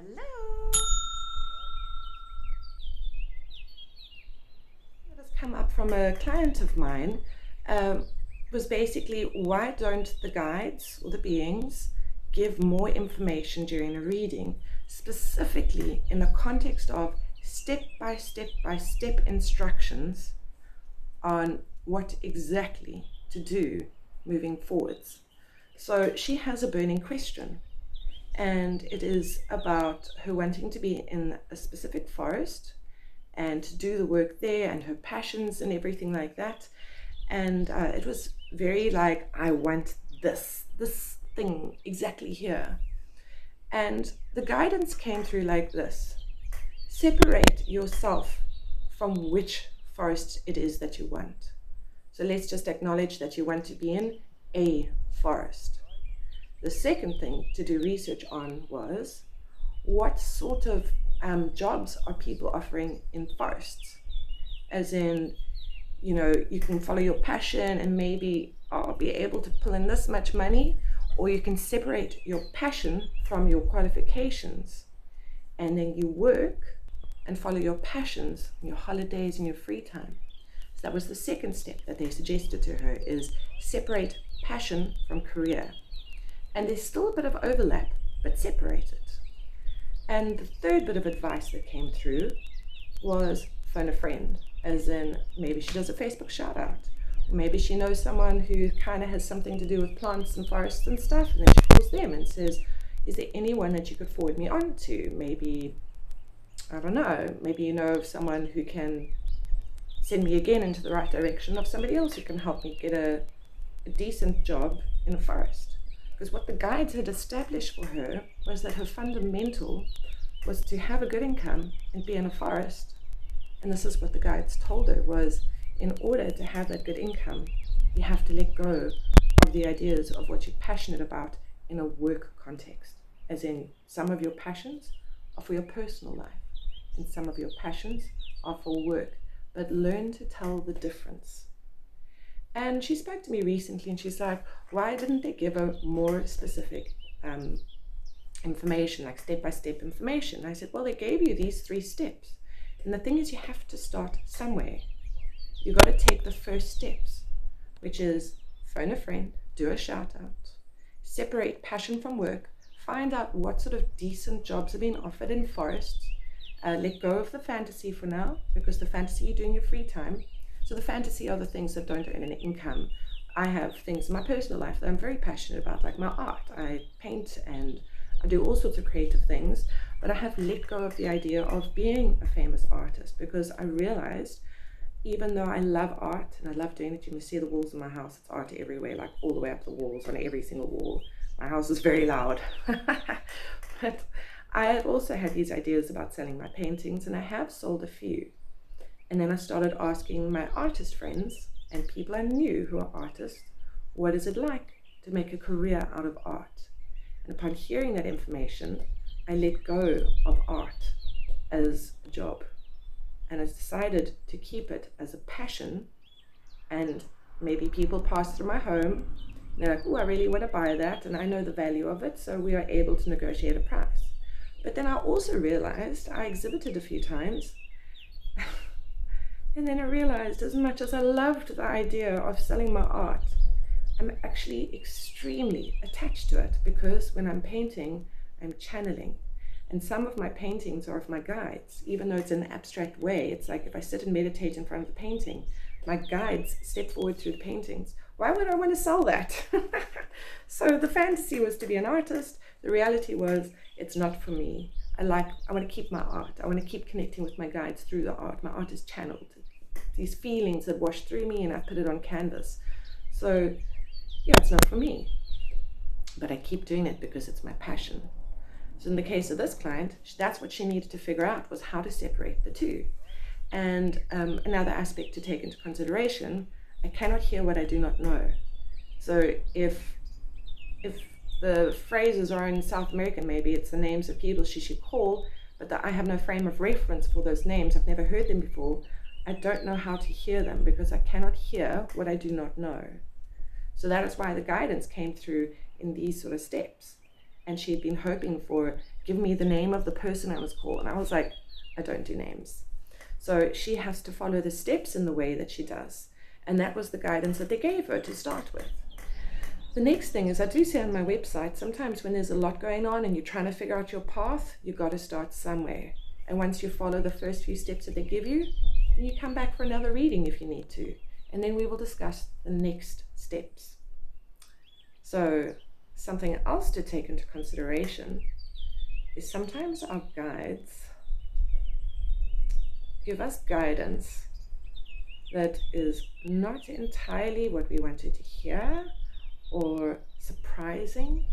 Hello. That has come up from a client of mine. Um, was basically, why don't the guides or the beings give more information during a reading, specifically in the context of step by step by step instructions on what exactly to do moving forwards. So she has a burning question, and it is about her wanting to be in a specific forest and to do the work there and her passions and everything like that. And it was very like, I want this thing exactly here. And the guidance came through like this: separate yourself from which forest it is that you want. So let's just acknowledge that you want to be in a forest. The second thing to do research on was, what sort of jobs are people offering in forests? As in, you can follow your passion and maybe be able to pull in this much money, or you can separate your passion from your qualifications and then you work and follow your passions, your holidays and your free time. So that was the second step that they suggested to her, is separate passion from career. And there's still a bit of overlap, but separate it. And the third bit of advice that came through was phone a friend, as in maybe she does a Facebook shout out, or maybe she knows someone who kind of has something to do with plants and forests and stuff, and then she calls them and says, is there anyone that you could forward me on to? Maybe, I don't know, maybe you know of someone who can send me again into the right direction, of somebody else who can help me get a decent job in a forest. Because what the guides had established for her was that her fundamental was to have a good income and be in a forest. And this is what the guides told her was, in order to have that good income, you have to let go of the ideas of what you're passionate about in a work context. As in, some of your passions are for your personal life, and some of your passions are for work. But learn to tell the difference. And she spoke to me recently and she's like, why didn't they give her more specific information, like step-by-step information? And I said, well, they gave you these 3 steps. And the thing is, you have to start somewhere. You've got to take the first steps, which is phone a friend, do a shout out, separate passion from work, find out what sort of decent jobs are being offered in forests, let go of the fantasy for now, because the fantasy you do in your free time. So the fantasy are the things that don't earn an income. I have things in my personal life that I'm very passionate about, like my art. I paint and I do all sorts of creative things, but I have let go of the idea of being a famous artist, because I realized, even though I love art and I love doing it, you can see the walls in my house, it's art everywhere, like all the way up the walls, on every single wall. My house is very loud. But I have also had these ideas about selling my paintings, and I have sold a few. And then I started asking my artist friends and people I knew who are artists, what is it like to make a career out of art? And upon hearing that information, I let go of art as a job. And I decided to keep it as a passion. And maybe people pass through my home, and they're like, oh, I really want to buy that, and I know the value of it, so we are able to negotiate a price. But then I also realized, I exhibited a few times, and then I realized, as much as I loved the idea of selling my art, I'm actually extremely attached to it, because when I'm painting, I'm channeling. And some of my paintings are of my guides, even though it's in an abstract way. It's like if I sit and meditate in front of the painting, my guides step forward through the paintings. Why would I want to sell that? So the fantasy was to be an artist. The reality was, it's not for me. I want to keep my art. I want to keep connecting with my guides through the art. My art is channeled. These feelings that wash through me, and I put it on canvas. So yeah, it's not for me, but I keep doing it because it's my passion. So in the case of this client, that's what she needed to figure out, was how to separate the two. And another aspect to take into consideration, I cannot hear what I do not know. So if the phrases are in South American, maybe it's the names of people she should call, but that I have no frame of reference for those names. I've never heard them before. I don't know how to hear them, because I cannot hear what I do not know. So that is why the guidance came through in these sort of steps. And she'd been hoping for, give me the name of the person I was called. And I was like, I don't do names. So she has to follow the steps in the way that she does. And that was the guidance that they gave her to start with. The next thing is, I do say on my website, sometimes when there's a lot going on and you're trying to figure out your path, you've got to start somewhere. And once you follow the first few steps that they give you, then you come back for another reading if you need to. And then we will discuss the next steps. So something else to take into consideration is sometimes our guides give us guidance that is not entirely what we wanted to hear or surprising.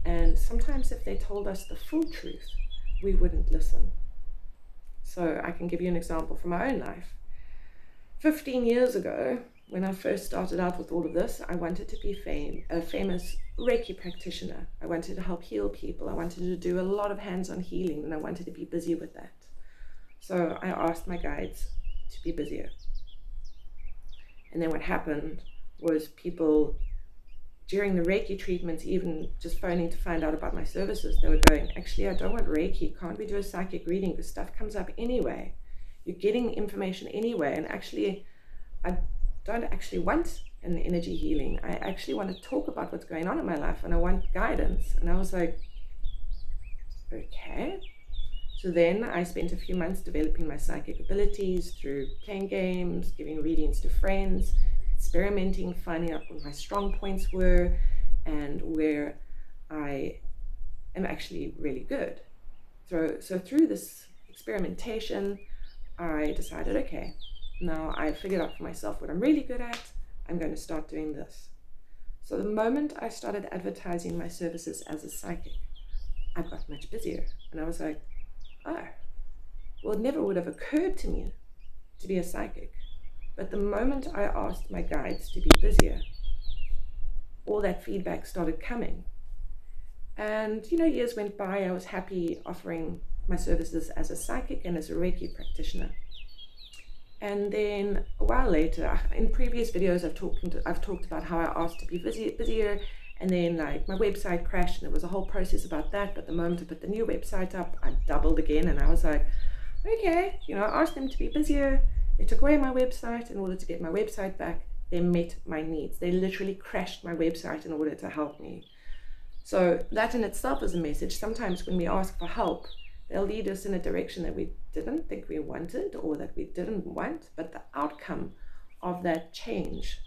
And sometimes if they told us the full truth, we wouldn't listen. So I can give you an example from my own life. 15 years ago, when I first started out with all of this, I wanted to be a famous Reiki practitioner. I wanted to help heal people. I wanted to do a lot of hands-on healing, and I wanted to be busy with that. So I asked my guides to be busier. And then what happened was people, during the Reiki treatments, even just phoning to find out about my services, they were going, actually, I don't want Reiki. Can't we do a psychic reading? Because stuff comes up anyway. You're getting the information anyway. And actually, I don't actually want an energy healing. I actually want to talk about what's going on in my life, and I want guidance. And I was like, okay. So then I spent a few months developing my psychic abilities through playing games, giving readings to friends, experimenting, finding out what my strong points were and where I am actually really good. So through this experimentation, I decided, okay, now I've figured out for myself what I'm really good at. I'm going to start doing this. So the moment I started advertising my services as a psychic, I got much busier. And I was like, oh, well, it never would have occurred to me to be a psychic. But the moment I asked my guides to be busier, all that feedback started coming. And, years went by. I was happy offering my services as a psychic and as a Reiki practitioner. And then a while later, in previous videos, I've talked about how I asked to be busier, and then like my website crashed, and there was a whole process about that. But the moment I put the new website up, I doubled again, and I was like, okay, I asked them to be busier. They took away my website in order to get my website back. They met my needs. They literally crashed my website in order to help me. So that in itself is a message. Sometimes when we ask for help, they'll lead us in a direction that we didn't think we wanted or that we didn't want, but the outcome of that change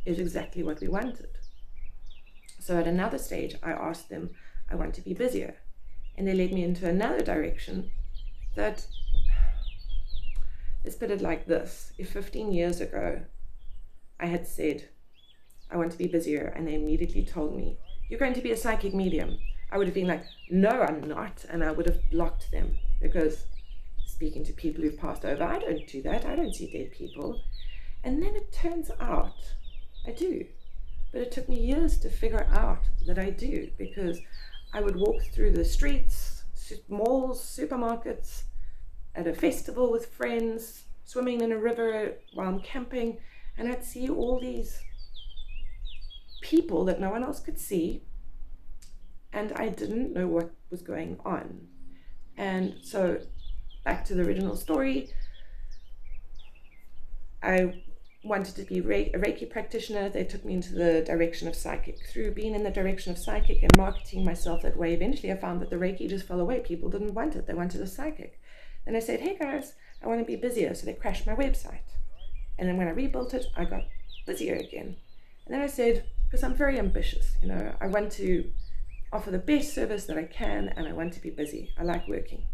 is exactly what we wanted. So at another stage, I asked them, I want to be busier. And they led me into another direction that, let's put it like this. If 15 years ago, I had said, I want to be busier, and they immediately told me, you're going to be a psychic medium, I would have been like, no, I'm not. And I would have blocked them, because speaking to people who've passed over, I don't do that. I don't see dead people. And then it turns out I do. But it took me years to figure out that I do, because I would walk through the streets, malls, supermarkets, at a festival with friends, swimming in a river while I'm camping, and I'd see all these people that no one else could see, and I didn't know what was going on. And so back to the original story, I wanted to be a Reiki practitioner. They took me into the direction of psychic. Through being in the direction of psychic and marketing myself that way, eventually I found that the Reiki just fell away. People didn't want it. They wanted a psychic. Then I said, hey guys, I want to be busier. So they crashed my website. And then when I rebuilt it, I got busier again. And then I said, because I'm very ambitious, I want to offer the best service that I can, and I want to be busy. I like working.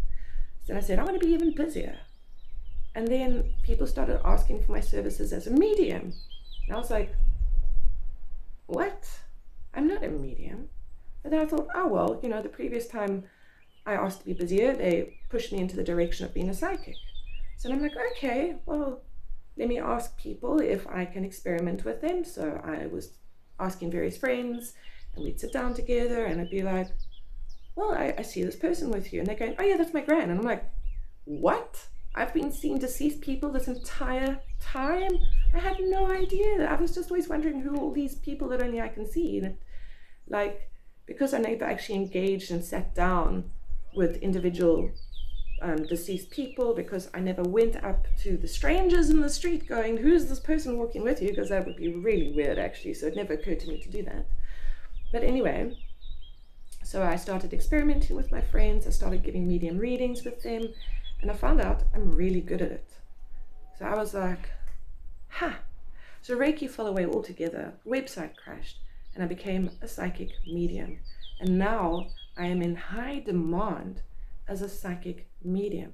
So then I said, I want to be even busier. And then people started asking for my services as a medium. And I was like, what? I'm not a medium. But then I thought, oh, well, the previous time I asked to be busier, they pushed me into the direction of being a psychic. So I'm like, okay, well, let me ask people if I can experiment with them. So I was asking various friends, and we'd sit down together, and I'd be like, well, I see this person with you. And they're going, oh yeah, that's my gran. And I'm like, what? I've been seeing deceased people this entire time? I had no idea. I was just always wondering who all these people that only I can see. And because I never actually engaged and sat down with individual deceased people, because I never went up to the strangers in the street going, who's this person walking with you? Because that would be really weird, actually. So it never occurred to me to do that. But anyway, so I started experimenting with my friends. I started giving medium readings with them, and I found out I'm really good at it. So I was like, ha! So Reiki fell away altogether, website crashed, and I became a psychic medium. And now I am in high demand as a psychic medium.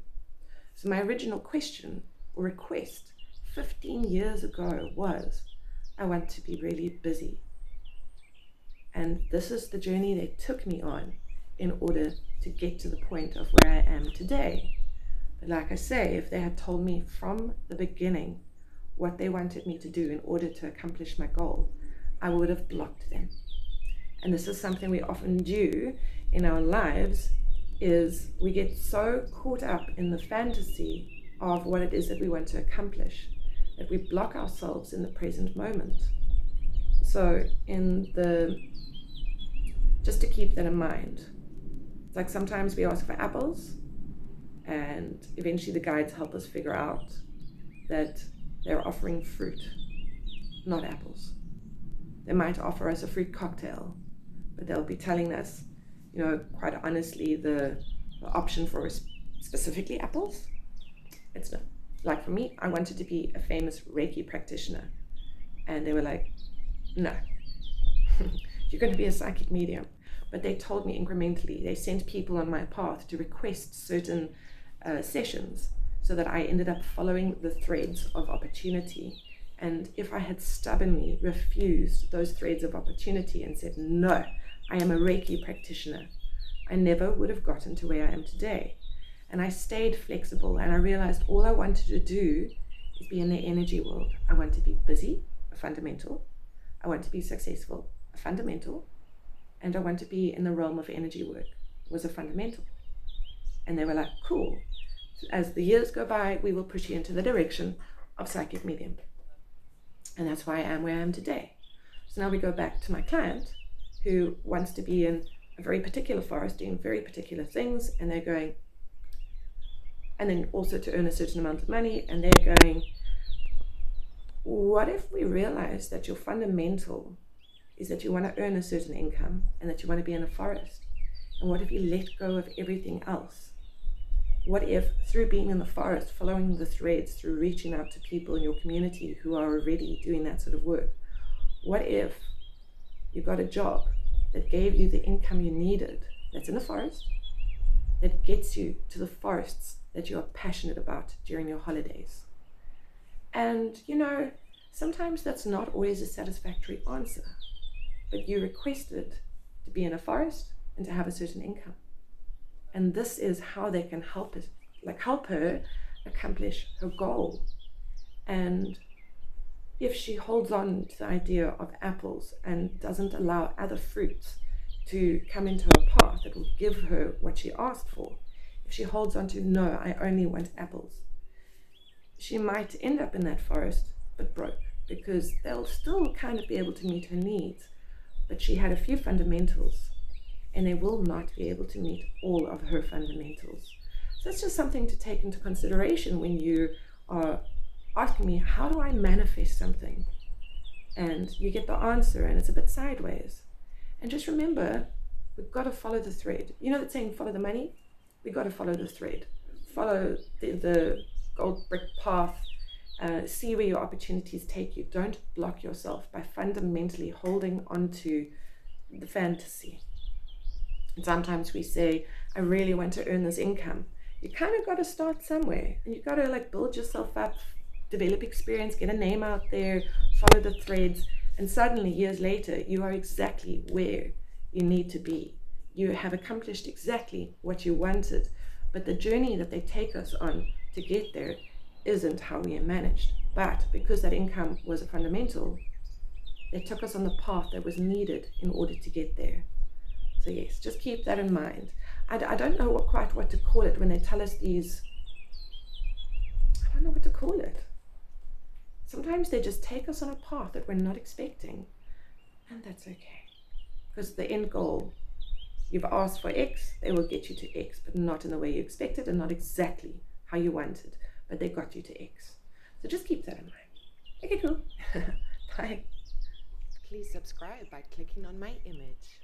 So my original question or request 15 years ago was, I want to be really busy. And this is the journey they took me on in order to get to the point of where I am today. But like I say, if they had told me from the beginning what they wanted me to do in order to accomplish my goal, I would have blocked them. And this is something we often do in our lives, is we get so caught up in the fantasy of what it is that we want to accomplish that we block ourselves in the present moment. So just to keep that in mind, it's like sometimes we ask for apples, and eventually the guides help us figure out that they're offering fruit, not apples. They might offer us a fruit cocktail, but they'll be telling us, quite honestly, the option for specifically apples, it's not. Like for me, I wanted to be a famous Reiki practitioner, and they were like, no, you're going to be a psychic medium. But they told me incrementally, they sent people on my path to request certain sessions, so that I ended up following the threads of opportunity. And if I had stubbornly refused those threads of opportunity and said, no, I am a Reiki practitioner, I never would have gotten to where I am today. And I stayed flexible, and I realized all I wanted to do is be in the energy world. I want to be busy, a fundamental. I want to be successful, a fundamental. And I want to be in the realm of energy work, was a fundamental. And they were like, cool. As the years go by, we will push you into the direction of psychic medium. And that's why I am where I am today. So now we go back to my client who wants to be in a very particular forest doing very particular things, and they're going, and then also to earn a certain amount of money, and they're going, what if we realize that your fundamental is that you want to earn a certain income and that you want to be in a forest? And what if you let go of everything else? What if through being in the forest, following the threads, through reaching out to people in your community who are already doing that sort of work, what if you got a job that gave you the income you needed, that's in the forest, that gets you to the forests that you are passionate about during your holidays? And sometimes that's not always a satisfactory answer, but you requested to be in a forest and to have a certain income. And this is how they can help her accomplish her goal. And if she holds on to the idea of apples and doesn't allow other fruits to come into her path that will give her what she asked for, if she holds on to, no, I only want apples, she might end up in that forest but broke, because they'll still kind of be able to meet her needs, but she had a few fundamentals, and they will not be able to meet all of her fundamentals. So it's just something to take into consideration when you are asking me, how do I manifest something? And you get the answer and it's a bit sideways. And just remember, we've got to follow the thread. You know that saying, follow the money? We've got to follow the thread. Follow the gold brick path. See where your opportunities take you. Don't block yourself by fundamentally holding onto the fantasy. And sometimes we say, I really want to earn this income. You kind of got to start somewhere, and you got to build yourself up, develop experience, get a name out there, follow the threads, and suddenly years later you are exactly where you need to be. You have accomplished exactly what you wanted, but the journey that they take us on to get there isn't how we are managed. But because that income was a fundamental, they took us on the path that was needed in order to get there. So yes, just keep that in mind. I don't know quite what to call it when they tell us these, I don't know what to call it. Sometimes they just take us on a path that we're not expecting, and that's okay, because the end goal You've asked for X, they will get you to X, but not in the way you expected and not exactly how you wanted, but they got you to X. So just keep that in mind. Okay, cool. Bye. Please subscribe by clicking on my image.